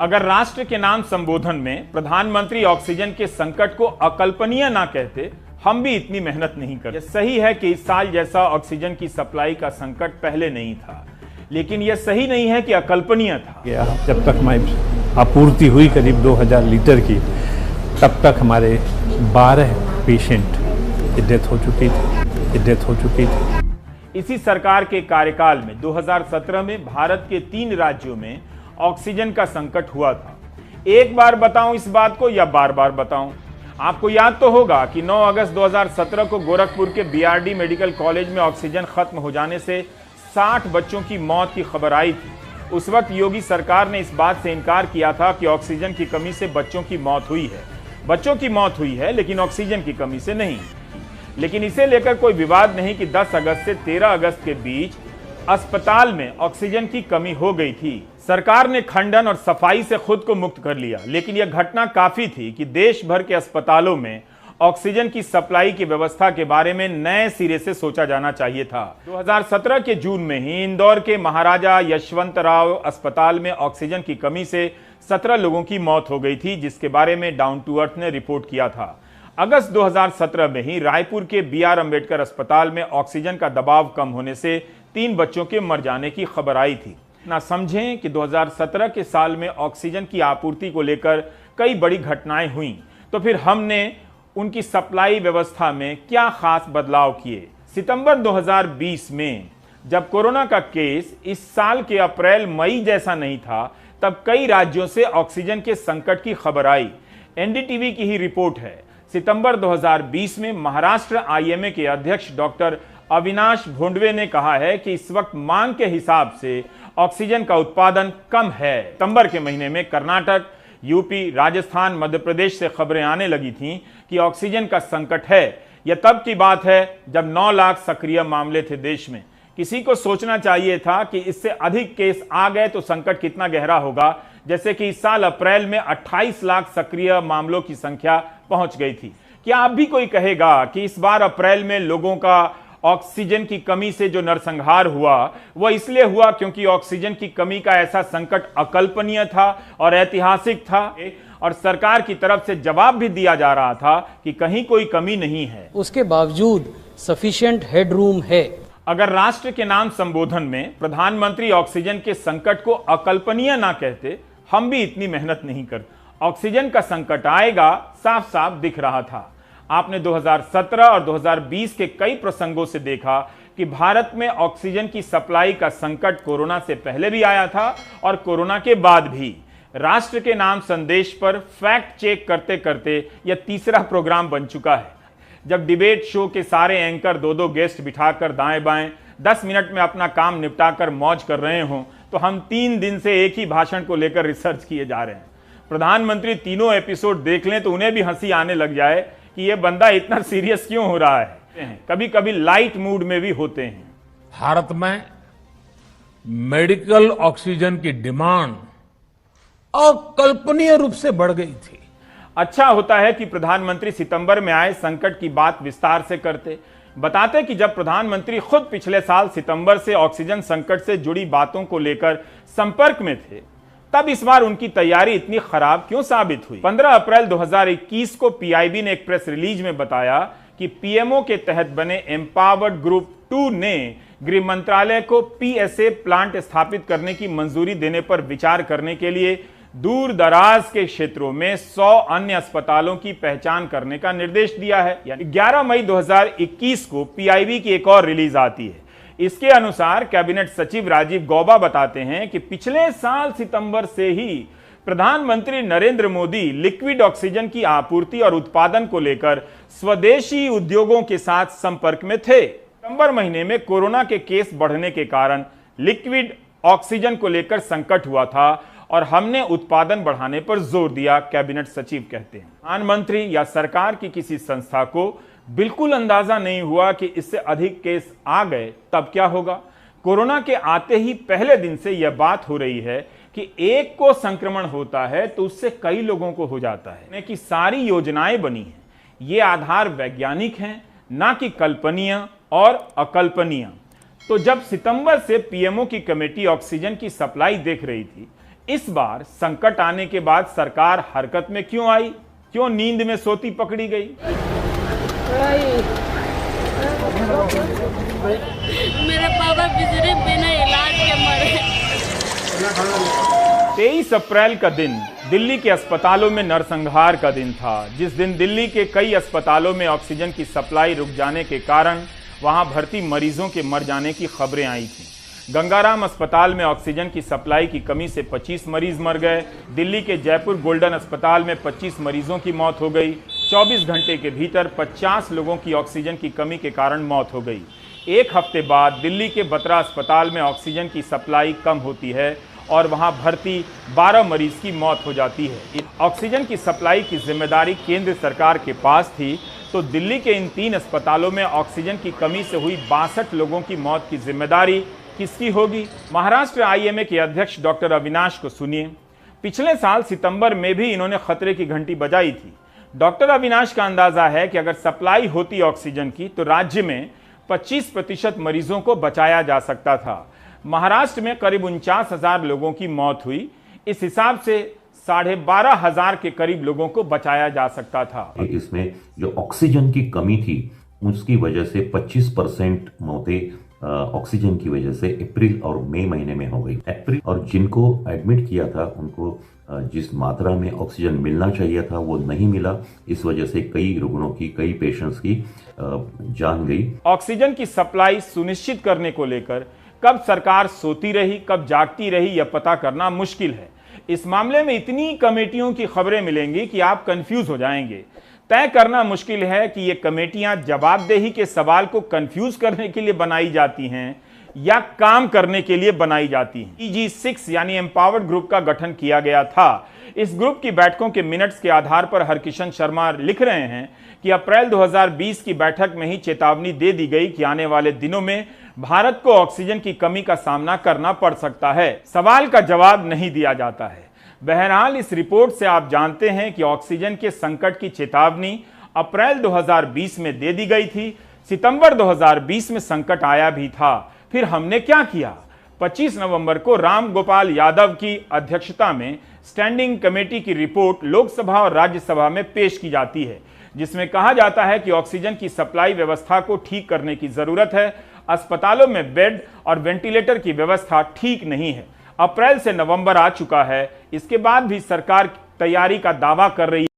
अगर राष्ट्र के नाम संबोधन में प्रधानमंत्री ऑक्सीजन के संकट को अकल्पनीय ना कहते, हम भी इतनी मेहनत नहीं करते। सही है कि इस साल जैसा ऑक्सीजन की सप्लाई का संकट पहले नहीं था, लेकिन यह सही नहीं है कि अकल्पनीय था। जब तक हमारी आपूर्ति हुई करीब 2000 लीटर की, तब तक हमारे 12 पेशेंट की डेथ हो चुकी थी। इसी सरकार के कार्यकाल में 2017 में भारत के 3 राज्यों में ऑक्सीजन का संकट हुआ था। एक बार बताऊं इस बात को या बार बार बताऊं? आपको याद तो होगा कि 9 अगस्त 2017 को गोरखपुर के बीआरडी मेडिकल कॉलेज में ऑक्सीजन खत्म हो जाने से 60 बच्चों की मौत की खबर आई थी। उस वक्त योगी सरकार ने इस बात से इनकार किया था कि ऑक्सीजन की कमी से बच्चों की मौत हुई है। बच्चों की मौत हुई है, लेकिन ऑक्सीजन की कमी से नहीं। लेकिन इसे लेकर कोई विवाद नहीं कि 10 अगस्त से 13 अगस्त के बीच अस्पताल में ऑक्सीजन की कमी हो गई थी। सरकार ने खंडन और सफाई से खुद को मुक्त कर लिया, लेकिन यह घटना काफी थी कि देश भर के अस्पतालों में ऑक्सीजन की सप्लाई की व्यवस्था के बारे में नए सिरे से सोचा जाना चाहिए था। 2017 के जून में ही इंदौर के महाराजा यशवंतराव अस्पताल में ऑक्सीजन की कमी से 17 लोगों की मौत हो गई थी, जिसके बारे में डाउन टू अर्थ ने रिपोर्ट किया था। अगस्त 2017 में ही रायपुर के बीआर अंबेडकर अस्पताल में ऑक्सीजन का दबाव कम होने से 3 बच्चों के मर जाने की खबर आई थी। ना समझें कि 2017 के साल में ऑक्सीजन की आपूर्ति को लेकर कई बड़ी घटनाएं हुईं, तो फिर हमने उनकी सप्लाई व्यवस्था में क्या खास बदलाव किए। सितंबर 2020 में जब कोरोना का केस इस साल के अप्रैल मई जैसा नहीं था, तब कई राज्यों से ऑक्सीजन के संकट की खबर आई। एनडीटीवी की ही रिपोर्ट है। सितंबर 2020 में महाराष्ट्र आईएमए के अध्यक्ष डॉक्टर अविनाश भोंडवे ने कहा है कि इस वक्त मांग के हिसाब से ऑक्सीजन का उत्पादन कम है। सितंबर के महीने में कर्नाटक, यूपी, राजस्थान, मध्य प्रदेश से खबरें आने लगी थीं कि ऑक्सीजन का संकट है। यह तब की बात है जब 9 लाख सक्रिय मामले थे देश में। किसी को सोचना चाहिए था कि इससे अधिक केस आ गए तो संकट कितना गहरा होगा, जैसे कि इस साल अप्रैल में 28 लाख सक्रिय मामलों की संख्या पहुंच गई थी। क्या अब भी कोई कहेगा कि इस बार अप्रैल में लोगों का ऑक्सीजन की कमी से जो नरसंहार हुआ वह इसलिए हुआ क्योंकि ऑक्सीजन की कमी का ऐसा संकट अकल्पनीय था और ऐतिहासिक था, और सरकार की तरफ से जवाब भी दिया जा रहा था कि कहीं कोई कमी नहीं है। उसके बावजूद सफिशिएंट हेडरूम है। अगर राष्ट्र के नाम संबोधन में प्रधानमंत्री ऑक्सीजन के संकट को अकल्पनीय ना कहते, हम भी इतनी मेहनत नहीं करते। ऑक्सीजन का संकट आएगा साफ साफ दिख रहा था। आपने 2017 और 2020 के कई प्रसंगों से देखा कि भारत में ऑक्सीजन की सप्लाई का संकट कोरोना से पहले भी आया था और कोरोना के बाद भी। राष्ट्र के नाम संदेश पर फैक्ट चेक करते करते यह तीसरा प्रोग्राम बन चुका है। जब डिबेट शो के सारे एंकर 2-2 गेस्ट बिठाकर दाएं बाएं 10 मिनट में अपना काम निपटाकर मौज कर रहे हों, तो हम 3 दिन से एक ही भाषण को लेकर रिसर्च किए जा रहे हैं। प्रधानमंत्री तीनों एपिसोड देख लें तो उन्हें भी हंसी आने लग जाए कि यह बंदा इतना सीरियस क्यों हो रहा है। कभी कभी लाइट मूड में भी होते हैं। भारत में मेडिकल ऑक्सीजन की डिमांड अकल्पनीय रूप से बढ़ गई थी। अच्छा होता है कि प्रधानमंत्री सितंबर में आए संकट की बात विस्तार से करते, बताते कि जब प्रधानमंत्री खुद पिछले साल सितंबर से ऑक्सीजन संकट से जुड़ी बातों को लेकर संपर्क में थे, तब इस बार उनकी तैयारी इतनी खराब क्यों साबित हुई। 15 अप्रैल 2021 को पीआईबी ने एक प्रेस रिलीज में बताया कि पीएमओ के तहत बने एम्पावर्ड ग्रुप 2 ने गृह मंत्रालय को पीएसए प्लांट स्थापित करने की मंजूरी देने पर विचार करने के लिए दूर दराज के क्षेत्रों में 100 अन्य अस्पतालों की पहचान करने का निर्देश दिया है। यानी 11 मई 2021 को पीआईबी की एक और रिलीज आती है। इसके अनुसार कैबिनेट सचिव राजीव गौबा बताते हैं कि पिछले साल सितंबर से ही प्रधानमंत्री नरेंद्र मोदी लिक्विड ऑक्सीजन की आपूर्ति और उत्पादन को लेकर स्वदेशी उद्योगों के साथ संपर्क में थे। सितंबर महीने में कोरोना के केस बढ़ने के कारण लिक्विड ऑक्सीजन को लेकर संकट हुआ था और हमने उत्पादन बढ़ाने पर जोर दिया, कैबिनेट सचिव कहते हैं। प्रधानमंत्री या सरकार की किसी संस्था को बिल्कुल अंदाजा नहीं हुआ कि इससे अधिक केस आ गए तब क्या होगा। कोरोना के आते ही पहले दिन से यह बात हो रही है कि एक को संक्रमण होता है तो उससे कई लोगों को हो जाता है। कि सारी योजनाएं बनी हैं, ये आधार वैज्ञानिक हैं, ना कि कल्पनीय और अकल्पनीय। तो जब सितंबर से पीएमओ की कमेटी ऑक्सीजन की सप्लाई देख रही थी, इस बार संकट आने के बाद सरकार हरकत में क्यों आई? क्यों नींद में सोती पकड़ी गई? मेरे पापा बिजली बिना इलाज के मरे। 23 अप्रैल का दिन दिल्ली के अस्पतालों में नरसंहार का दिन था, जिस दिन दिल्ली के कई अस्पतालों में ऑक्सीजन की सप्लाई रुक जाने के कारण वहां भर्ती मरीजों के मर जाने की खबरें आई थीं। गंगाराम अस्पताल में ऑक्सीजन की सप्लाई की कमी से 25 मरीज मर गए। दिल्ली के जयपुर गोल्डन अस्पताल में 25 मरीजों की मौत हो गई। 24 घंटे के भीतर 50 लोगों की ऑक्सीजन की कमी के कारण मौत हो गई। एक हफ्ते बाद दिल्ली के बत्रा अस्पताल में ऑक्सीजन की सप्लाई कम होती है और वहां भर्ती 12 मरीज की मौत हो जाती है। ऑक्सीजन की सप्लाई की जिम्मेदारी केंद्र सरकार के पास थी, तो दिल्ली के इन 3 अस्पतालों में ऑक्सीजन की कमी से हुई 62 लोगों की मौत की जिम्मेदारी किसकी होगी? महाराष्ट्र आईएमए के अध्यक्ष डॉक्टर अविनाश को सुनिए। पिछले साल सितंबर में भी इन्होंने खतरे की घंटी बजाई थी। डॉक्टर अविनाश का अंदाजा है कि अगर सप्लाई होती ऑक्सीजन की तो राज्य में 25% मरीजों को बचाया जा सकता था। महाराष्ट्र में करीब 49,000 लोगों की मौत हुई। इस हिसाब से 12,500 के करीब लोगों को बचाया जा सकता था। इसमें जो ऑक्सीजन की कमी थी उसकी वजह से 25% मौतें ऑक्सीजन की वजह से अप्रैल और मई महीने में हो गई। अप्रैल और जिनको एडमिट किया था उनको जिस मात्रा में ऑक्सीजन मिलना चाहिए था वो नहीं मिला। इस वजह से कई रुग्णों की, कई पेशेंट्स की जान गई। ऑक्सीजन की सप्लाई सुनिश्चित करने को लेकर कब सरकार सोती रही, कब जागती रही, यह पता करना मुश्किल है। इस मामले में इतनी कमेटियों की खबरें मिलेंगी कि आप कंफ्यूज हो जाएंगे। तय करना मुश्किल है कि ये कमेटियां जवाबदेही के सवाल को कंफ्यूज करने के लिए बनाई जाती हैं या काम करने के लिए बनाई जाती हैं। EG6 यानी एम्पावर्ड ग्रुप का गठन किया गया था। इस ग्रुप की बैठकों के मिनट्स के आधार पर हरकिशन शर्मा लिख रहे हैं कि अप्रैल 2020 की बैठक में ही चेतावनी दे दी गई कि आने वाले दिनों में भारत को ऑक्सीजन की कमी का सामना करना पड़ सकता है। सवाल का जवाब नहीं दिया जाता है। बहरहाल इस रिपोर्ट से आप जानते हैं कि ऑक्सीजन के संकट की चेतावनी अप्रैल 2020 में दे दी गई थी। सितंबर 2020 में संकट आया भी था। फिर हमने क्या किया? 25 नवंबर को राम गोपाल यादव की अध्यक्षता में स्टैंडिंग कमेटी की रिपोर्ट लोकसभा और राज्यसभा में पेश की जाती है, जिसमें कहा जाता है कि ऑक्सीजन की सप्लाई व्यवस्था को ठीक करने की जरूरत है। अस्पतालों में बेड और वेंटिलेटर की व्यवस्था ठीक नहीं है। अप्रैल से नवंबर आ चुका है, इसके बाद भी सरकार तैयारी का दावा कर रही है।